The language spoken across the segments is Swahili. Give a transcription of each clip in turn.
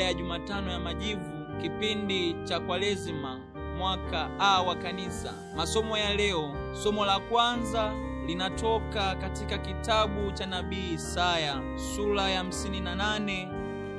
ya Jumatano ya Majivu, kipindi cha Kwaresima, mwaka A wa kanisa. Masomo ya leo, somo la kwanza linatoka katika kitabu cha nabii Isaya sura ya 58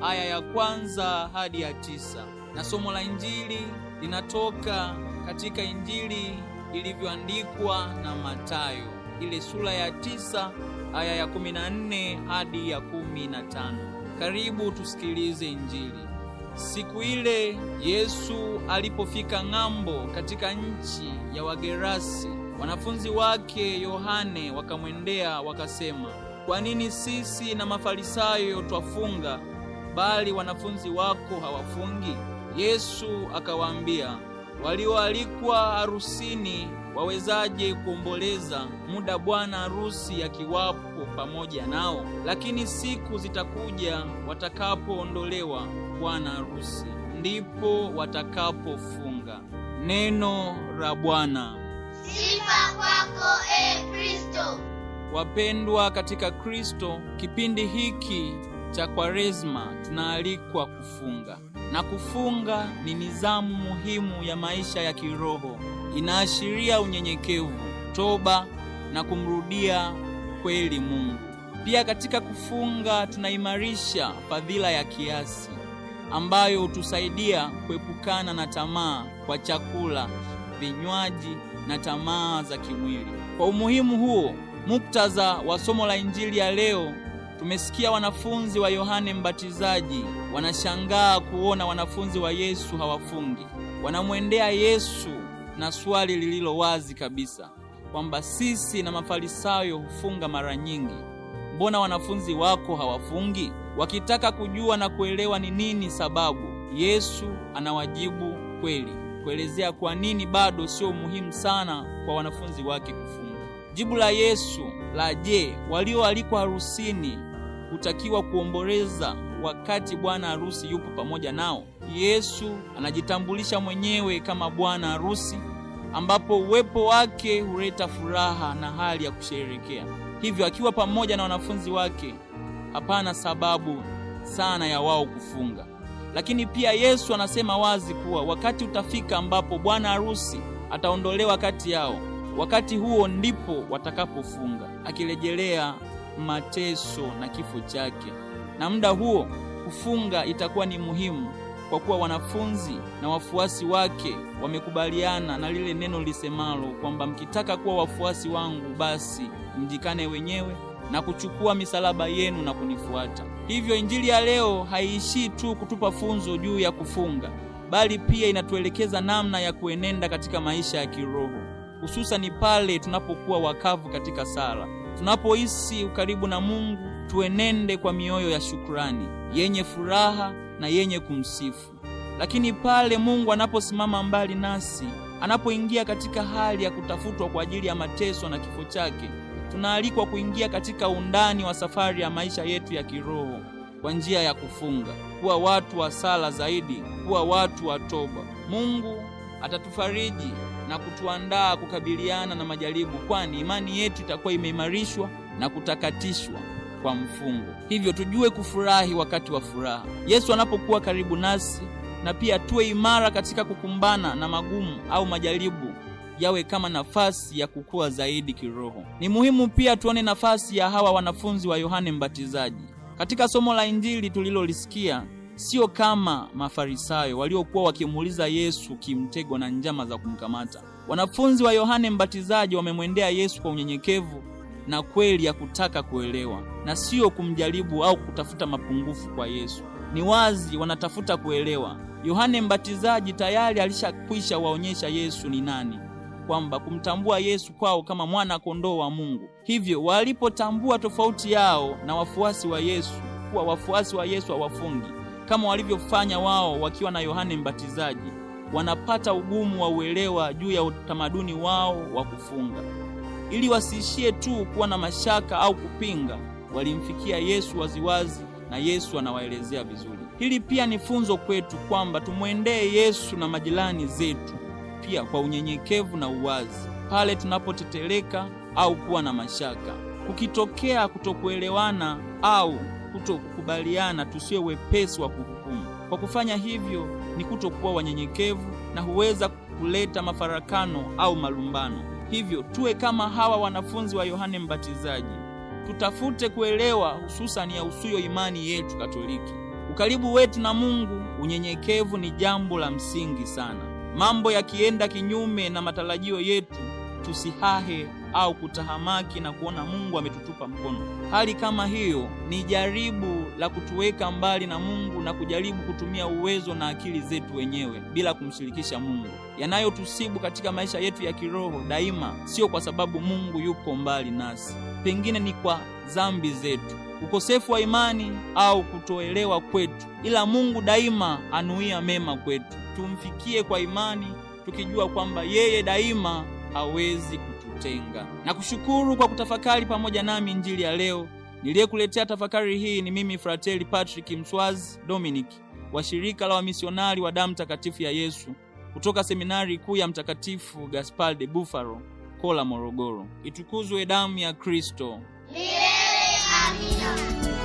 aya ya kwanza hadi ya 9, na somo la injili linatoka katika Injili ilivyoandikwa na Mathayo ile sura ya 9 aya ya 14 hadi ya 15. Karibu tusikilize Injili. Siku ile Yesu alipofika ng'ambo katika nchi ya Wagerasi, wanafunzi wake Yohane wakamwendea wakasema, kwa nini sisi na Mafarisayo twafunga, bali wanafunzi wako hawafungi? Yesu akawaambia, walioalikwa harusini wawezaje kuomboleza muda bwana harusi akiwapo pamoja nao? Lakini siku zitakuja watakapoondolewa bwana harusi, ndipo watakapofunga. Neno la Bwana. Sifa kwako Kristo. Wapendwa katika Kristo, kipindi hiki cha Kwaresma tunaalikwa kufunga. Na kufunga ni nidhamu muhimu ya maisha ya kiroho. Inaashiria unyenyekevu, toba na kumrudia kweli Mungu. Pia katika kufunga tunaimarisha fadhila ya kiasi ambayo hutusaidia kuepukana na tamaa kwa chakula, vinywaji na tamaa za kimwili. Kwa umuhimu huo, muktadha wa somo la Injili ya leo, tumesikia wanafunzi wa Yohane Mbatizaji wanashangaa kuona wanafunzi wa Yesu hawafungi. Wanamwendea Yesu na swali lililo wazi kabisa kwamba sisi na Mafarisayo hufunga mara nyingi, mbona wanafunzi wako hawafungi? Wakitaka kujua na kuelewa ni nini sababu, Yesu anawajibu kweli, kuelezea kwa nini bado sio muhimu sana kwa wanafunzi wake kufunga. Jibu la Yesu la je, walioalikwa harusini hutakiwa kuomboleza wakati bwana harusi yupo pamoja nao? Yesu anajitambulisha mwenyewe kama bwana harusi, ambapo uwepo wake huleta furaha na hali ya kusherehekea. Hivyo akiwa pamoja na wanafunzi wake, hapana sababu sana ya wao kufunga. Lakini pia Yesu anasema wazi kuwa wakati utafika ambapo bwana harusi ataondolewa kati yao. Wakati huo ndipo watakapofunga, akirejelea mateso na kifo chake. Na muda huo kufunga itakuwa ni muhimu kwa kuwa wanafunzi na wafuasi wake wamekubaliana na lile neno lisemalo kwamba mkitaka kuwa wafuasi wangu, basi mjikane wenyewe na kuchukua misalaba yenu na kunifuata. Hivyo Injili ya leo haiishii tu kutupa funzo juu ya kufunga, bali pia inatuelekeza namna ya kuenenda katika maisha ya kiroho, hususan pale tunapokuwa wakavu katika sala. Tunapohisi ukaribu na Mungu, tuenende kwa mioyo ya shukrani, yenye furaha na yenye kumsifu. Lakini pale Mungu anaposimama mbali nasi, anapoingia katika hali ya kutafutwa kwa ajili ya mateso na kifo chake, tunaalikwa kuingia katika undani wa safari ya maisha yetu ya kiroho kwa njia ya kufunga, kuwa watu wa sala zaidi, kuwa watu wa toba. Mungu atatufariji na kutuandaa kukabiliana na majaribu, kwani imani yetu itakuwa imeimarishwa na kutakatishwa kwa mfungo. Hivyo tujue kufurahi wakati wa furaha Yesu anapokuwa karibu nasi, na pia tuwe imara katika kukumbana na magumu au majaribu yawe kama nafasi ya kukua zaidi kiroho. Ni muhimu pia tuone nafasi ya hawa wanafunzi wa Yohane Mbatizaji katika somo la Injili tulilolisikia. Sio kama Mafarisayo waliokuwa wakimuuliza Yesu kimtego na njama za kumkamata. Wanafunzi wa Yohane Mbatizaji wamemwendea Yesu kwa unyenyekevu na kweli ya kutaka kuelewa, na sio kumjaribu au kutafuta mapungufu kwa Yesu. Ni wazi wanatafuta kuelewa. Yohane Mbatizaji tayari alishakwisha waonyesha Yesu ni nani, kwamba kumtambua Yesu kwao kama mwana kondoo wa Mungu. Hivyo walipotambua tofauti yao na wafuasi wa Yesu, kuwa wafuasi wa Yesu hawafungi kama walivyofanya wao wakiwa na Yohane Mbatizaji, wanapata ugumu wa uelewa juu ya utamaduni wao wa kufunga. Ili wasiishie tu kuwa na mashaka au kupinga, walimfikia Yesu waziwazi na Yesu anawaelezea vizuri. Hili pia ni funzo kwetu kwamba tumwendee Yesu na majirani zetu pia kwa unyenyekevu na uwazi pale tunapoteteleka au kuwa na mashaka. Kukitokea kutokuelewana au kutokukubaliana, tusiwe wepesi wa kuhukumu, Kwa kufanya hivyo ni kutokuwa wanyenyekevu na huweza kuleta mafarakano au malumbano. Hivyo tuwe kama hawa wanafunzi wa Yohane Mbatizaji. Tutafute kuelewa hususan ya usuyo imani yetu Katoliki. Ukaribu wetu na Mungu, unyenyekevu ni jambo la msingi sana. Mambo yakienda kinyume na matarajio yetu, tusihahe au kutahamaki na kuona Mungu ametutupa mkono. Hali kama hiyo ni jaribu la kutuweka mbali na Mungu na kujaribu kutumia uwezo na akili zetu wenyewe bila kumshirikisha Mungu. Yanayotusibu katika maisha yetu ya kiroho daima sio kwa sababu Mungu yuko mbali nasi. Pengine ni kwa dhambi zetu, ukosefu wa imani au kutoelewa kwetu, ila Mungu daima anuia mema kwetu. Tumfikie kwa imani tukijua kwamba yeye daima hawezi kututenga. Na kushukuru kwa kutafakari pamoja nami injili ya leo. Niliyekuletea tafakari hii ni mimi Frateli Patrick Mswazi Dominic wa shirika la wamisionari wa damu takatifu ya Yesu kutoka seminari kuu ya Mtakatifu Gaspar de Bufalo, Kola, Morogoro. Itukuzwe damu ya Kristo! Milele amina.